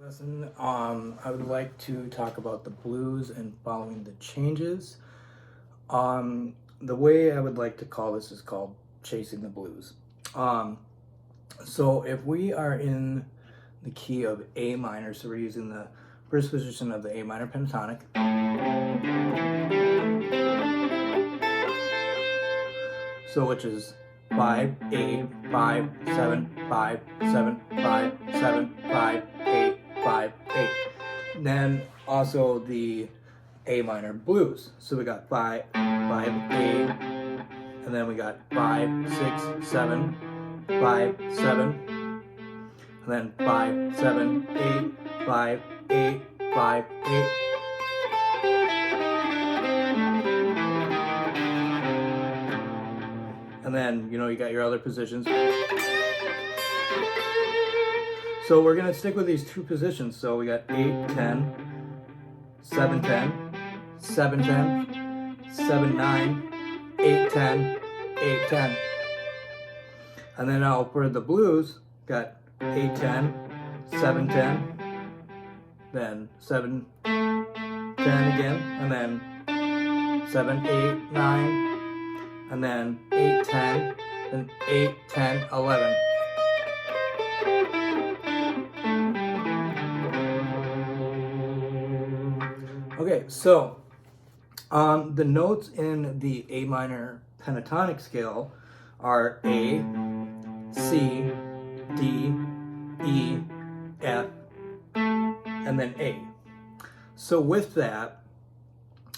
Lesson. I would like to talk about the blues and following the changes. The way I would like to call this is called chasing the blues. So if we are in the key of A minor, so we're using the first position of the A minor pentatonic. So which is 5, 8, 5, 7, 5, 7, 5, 7, 5, 8, 5, 8. Then also the A minor blues. So we got 5, 5, 8, and then we got 5, 6, 7, 5, 7, and then 5, 7, 8, 5, 8, 5, 8. And then, you got your other positions. So we're going to stick with these two positions. So we got 8, 10, 7, 10, 7, 10, 7, 9, 8, 10, 8, 10. And then now for the blues, got 8, 10, 7, 10, then 7, 10 again, and then 7, 8, 9, and then 8, 10, and 8, 10, 11. Okay, so the notes in the A minor pentatonic scale are A, C, D, E, F, and then A. So with that,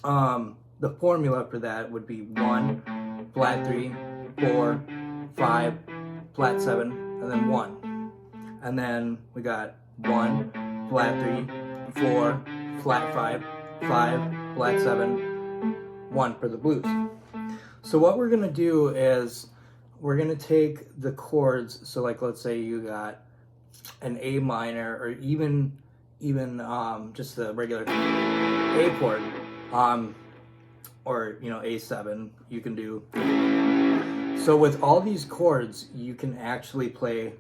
the formula for that would be 1, flat 3, 4, 5, flat 7, and then 1. And then we got 1, flat 3, 4, flat 5, 5, flat 7, 1 for the blues. So what we're going to do is we're going to take the chords. So like let's say you got an A minor or even just the regular A chord, or A7 you can do. So with all these chords you can actually play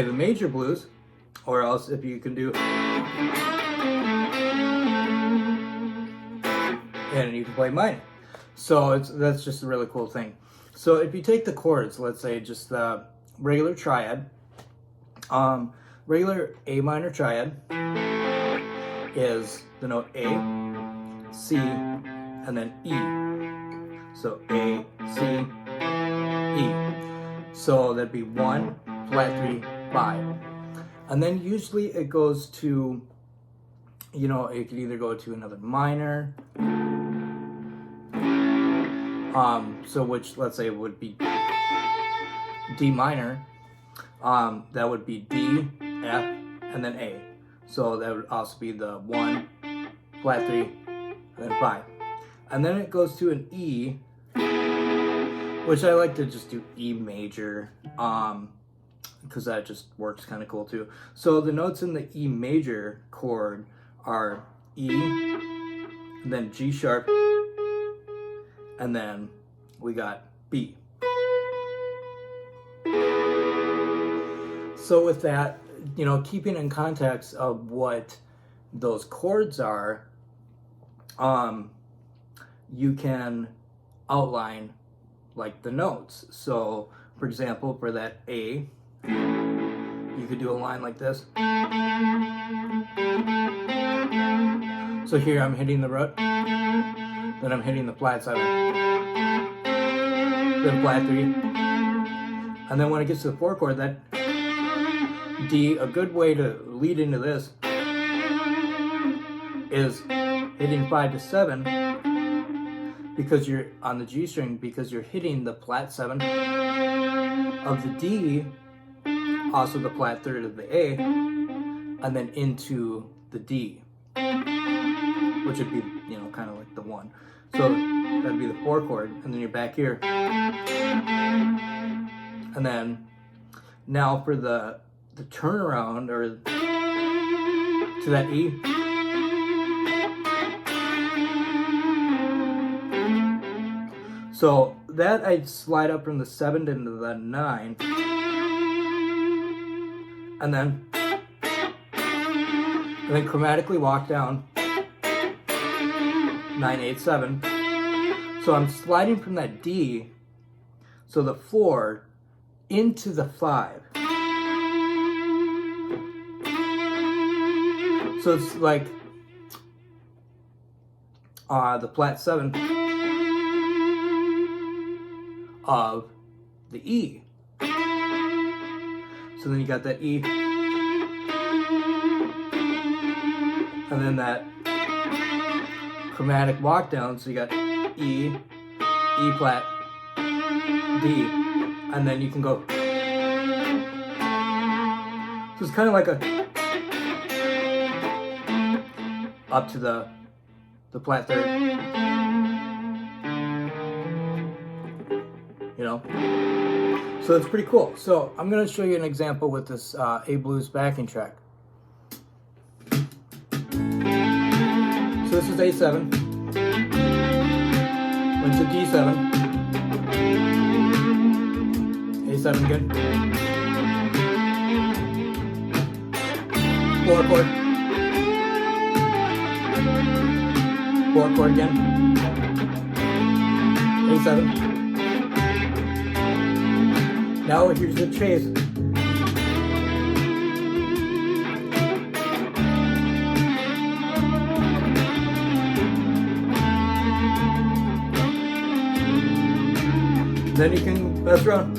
the major blues, or else if you can do, and you can play minor. So that's just a really cool thing. So if you take the chords, let's say just the regular triad, regular A minor triad is the note A, C, and then E. So A, C, E. So that'd be 1, flat 3, 5. And then usually it goes to, it could either go to another minor, so which let's say would be D minor, that would be D, F, and then A. So that would also be the 1, flat 3, and then 5. And then it goes to an E, which I like to just do E major, because that just works kind of cool too. So the notes in the E major chord are E, and then G sharp, and then we got B. So with that, keeping in context of what those chords are, you can outline like the notes. So for example, for that A, you could do a line like this. So here I'm hitting the root, then I'm hitting the flat 7, then flat 3, and then when it gets to the 4 chord, that D, a good way to lead into this is hitting 5 to 7, because you're on the G string, because you're hitting the flat 7 of the D, also the flat 3rd of the A, and then into the D, which would be, kind of like the 1. So that'd be the 4 chord, and then you're back here. And then now for the turnaround, or to that E, so that I'd slide up from the 7 into the 9. And then chromatically walk down 9, 8, 7. So I'm sliding from that D, so the 4, into the 5. So it's like the flat 7 of the E. So then you got that E, and then that chromatic walk down, so you got E, E flat, D, and then you can go. So it's kind of like a up to the flat third, you know. So it's pretty cool. So I'm going to show you an example with this A blues backing track. So this is A7, went to D7, A7 again, 4 chord, 4 chord again, A7. Now here's the chase. Then you can mess around.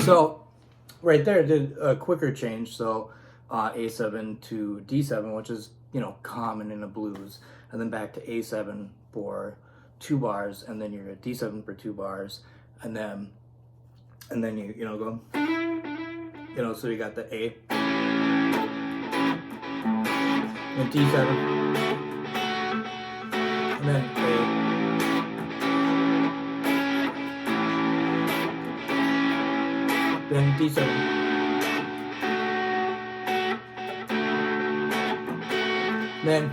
So right there, it did a quicker change. So A7 to D7, which is, you know, common in a blues, and then back to A7 for 2 bars, and then you're at D7 for 2 bars, and then you know go, you know, so you got the A, and D7, and then A. Then D7, then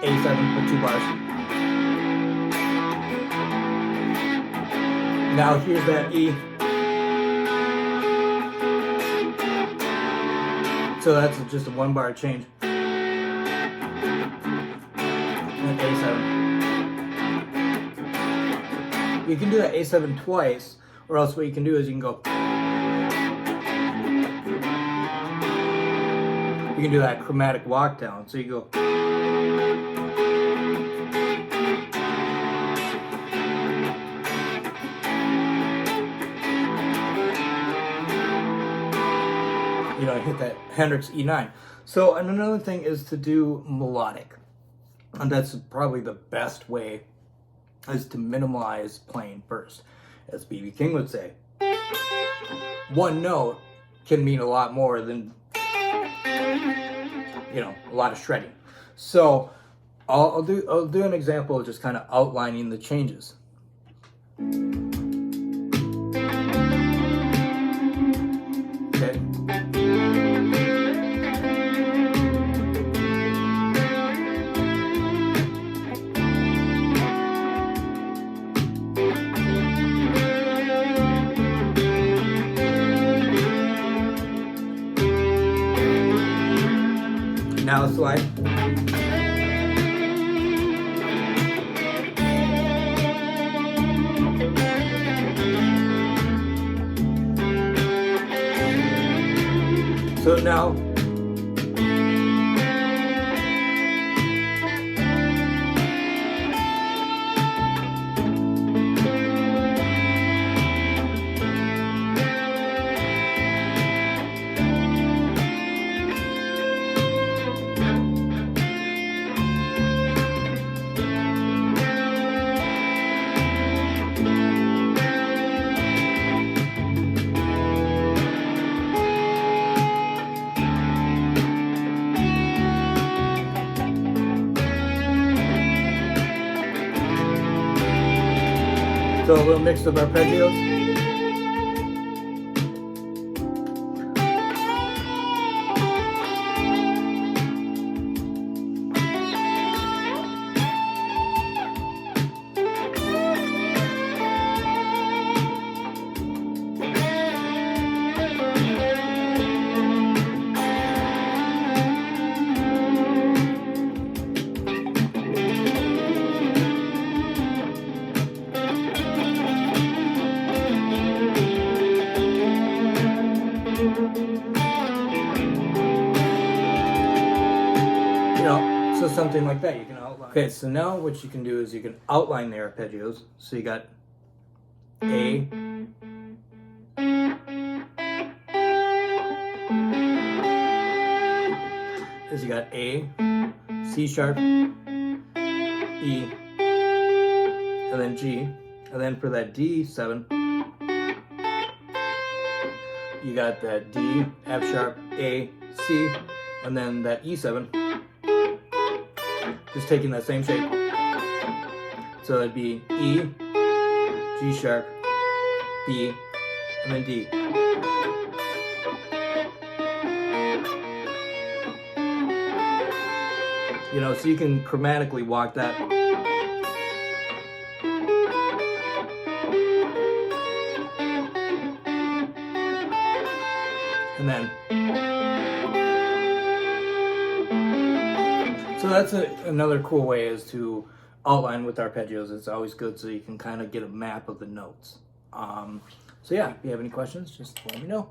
A7 for 2 bars. Now here's that E. So that's just a 1 bar change. And A7. You can do that A7 twice, or else what you can do is you can go. You can do that chromatic walk down. So you go. You know, hit that Hendrix E9. So another thing is to do melodic. And that's probably the best way, is to minimize playing first. As B.B. King would say, one note can mean a lot more than, you know, a lot of shredding. So I'll do an example of just kind of outlining the changes. Okay. Now slide. So now So a little mix of arpeggios. So something like that you can outline. Okay, so now what you can do is you can outline the arpeggios. So you got A, is you got A, C sharp, E, and then G, and then for that D7, you got that D, F sharp, A, C, and then that E7. Just taking that same shape. So it'd be E, G sharp, B, and then D. You know, so you can chromatically walk that. And then. So that's another cool way is to outline with arpeggios. It's always good so you can kind of get a map of the notes. So yeah, if you have any questions, just let me know.